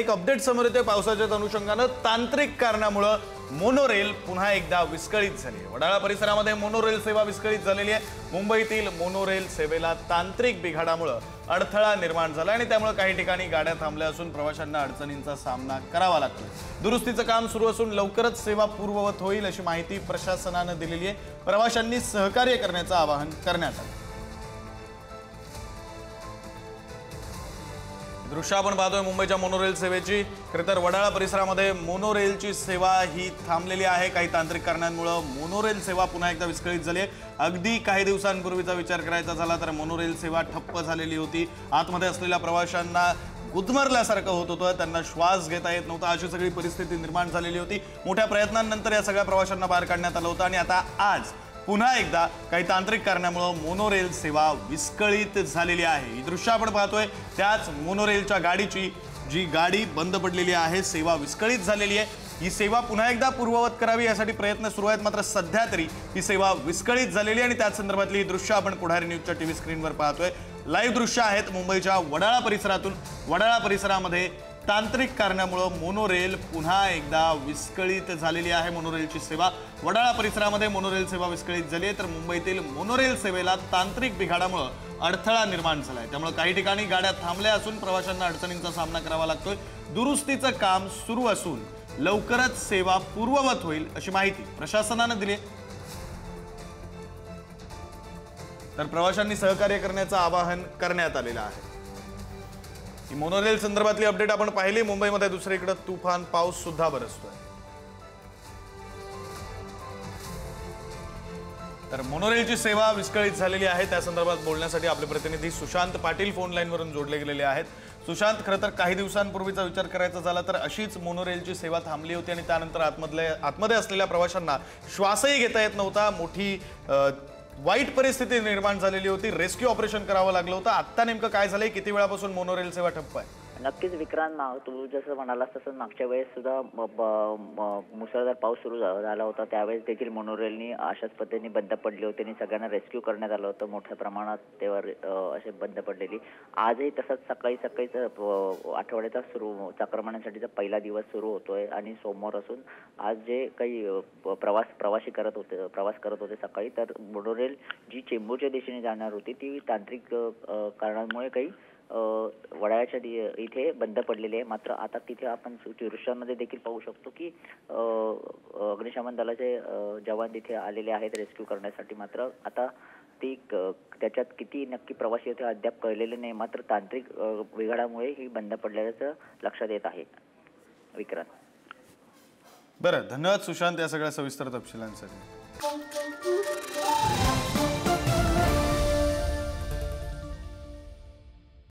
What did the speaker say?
एक अपडेट समोर येतोय पावसाच्या अनुषंगाने। तांत्रिक कारणामुळे मोनोरेल पुन्हा एकदा विस्कळीत झाली आहे। वडाळा परिसरामध्ये मोनोरेल सेवा विस्कळीत झालेली आहे। मुंबईतील मोनोरेल सेवेला तांत्रिक बिघाडामुळे अडथळा निर्माण झाला आणि त्यामुळे काही ठिकाणी गाड्या थांबल्या असून प्रवाशांना अडचणींचा सामना करावा लागतोय। दुरुस्तीचं काम सुरू असून लवकरच सेवा पूर्ववत होईल अशी माहिती प्रशासनाने दिलेली आहे। प्रवाशांनी सहकार्य करण्याचं आवाहन करण्यात आलं। दृश्य आपण पाहतोय मुंबईच्या मोनोरेल सेवेची। खरं तर वडाळा परिसरामध्ये मोनोरेलची सेवा ही थांबलेली आहे। काही तांत्रिक कारणांमुळे मोनोरेल सेवा पुन्हा एकदा विस्कळीत झाली आहे। अगदी काही दिवसांपूर्वीचा विचार करायचा झाला तर मोनोरेल सेवा ठप्प झालेली होती। आतमध्ये असलेल्या प्रवाशांना गुदमरल्यासारखं होत होतं, त्यांना श्वास घेता येत नव्हता, अशी सगळी परिस्थिती निर्माण झालेली होती। मोठ्या प्रयत्नांनंतर या सगळ्या प्रवाशांना बाहेर काढण्यात आलं होतं आणि आता आज पुन्हा एकदा काही तांत्रिक कारणामुळे मोनोरेल सेवा विस्कळीत झालेली आहे। ही दृश्य आपण पाहतोय त्याच मोनोरेलच्या गाडीची, जी गाडी बंद पडलेली आहे, सेवा विस्कळीत झालेली आहे। ही सेवा पुन्हा एकदा पूर्ववत करावी यासाठी प्रयत्न सुरू आहेत, मात्र सध्या तरी ही सेवा विस्कळीत झालेली आहे आणि त्याच संदर्भातली दृश्य आपण पुढारी न्यूजच्या टीव्ही स्क्रीनवर पाहतोय। लाईव्ह दृश्य आहेत मुंबईच्या वडाळा परिसरातून। वडाळा परिसरामध्ये तांत्रिक कारणामुळे मोनोरेल पुन्हा एकदा विस्कळीत झालेली आहे। मोनोरेलची सेवा वडाळा परिसरामध्ये मोनोरेल सेवा विस्कळीत झाली आहे, तर मुंबईतील मोनोरेल सेवेला तांत्रिक बिघाडामुळे अडथळा निर्माण झाला आहे। त्यामुळे काही ठिकाणी गाड्या थांबल्या असून प्रवाशांना अडचणींचा सामना करावा लागतोय। दुरुस्तीचं काम सुरू असून लवकरच सेवा पूर्ववत होईल अशी माहिती प्रशासनाने दिली आहे। तर प्रवाशांनी सहकार्य करण्याचं आवाहन करण्यात आलेलं आहे। ही मोनोरेल संदर्भातली अपडेट आपण पाहिली। मुंबईमध्ये दुसरीकडे तुफान पाऊस सुद्धा बरसतोय। तर मोनोरेलची सेवा विस्कळीत झालेली आहे, त्या संदर्भात बोलण्यासाठी आपले प्रतिनिधी सुशांत पाटील फोन लाईनवरून जोडले गेलेले आहेत। सुशांत, खरं तर काही दिवसांपूर्वीचा विचार करायचा झाला तर अशीच मोनोरेलची सेवा थांबली होती आणि त्यानंतर आतमध्ये असलेल्या प्रवाशांना श्वासही घेता येत नव्हता। मोठी वाईट परिस्थिती निर्माण झालेली होती, रेस्क्यू ऑपरेशन करावं लागलं होतं। आता नेमकं काय झालंय, किती वेळापासून मोनोरेल सेवा ठप्प आहे? नक्कीच विक्रांत, तू जसं म्हणालास तसं मागच्या वेळेस सुद्धा मुसळधार पाऊस सुरू झाला होता, त्यावेळेस देखील मोनोरेलनी अशाच पद्धतीने बंद पडली होती आणि सगळ्यांना रेस्क्यू करण्यात आलं होतं। मोठ्या प्रमाणात त्यावर असे बंद पडलेली। आजही तसंच सकाळीच आठवड्याचा चाकरमान्यांसाठीचा पहिला दिवस सुरू होतोय आणि सोमवार असून आज जे काही प्रवास करत होते सकाळी, तर मोनोरेल जी चेंबूरच्या दिशेने जाणार होती ती तांत्रिक कारणामुळे काही वडाळ्याच्या इथे बंद पडलेली आहे। मात्र आता तिथे आपण दृश्यांमध्ये देखील पाहू शकतो की अग्निशमन दलाचे जवान तिथे आलेले आहेत रेस्क्यू करण्यासाठी। मात्र आता ती त्याच्यात किती नक्की प्रवासी होते अद्याप कळलेले नाही, मात्र तांत्रिक बिघाडामुळे ही बंद पडल्याचं लक्षात येत आहे। विक्रांत, बरं, धन्यवाद सुशांत या सगळ्या सविस्तर तपशिलांसाठी।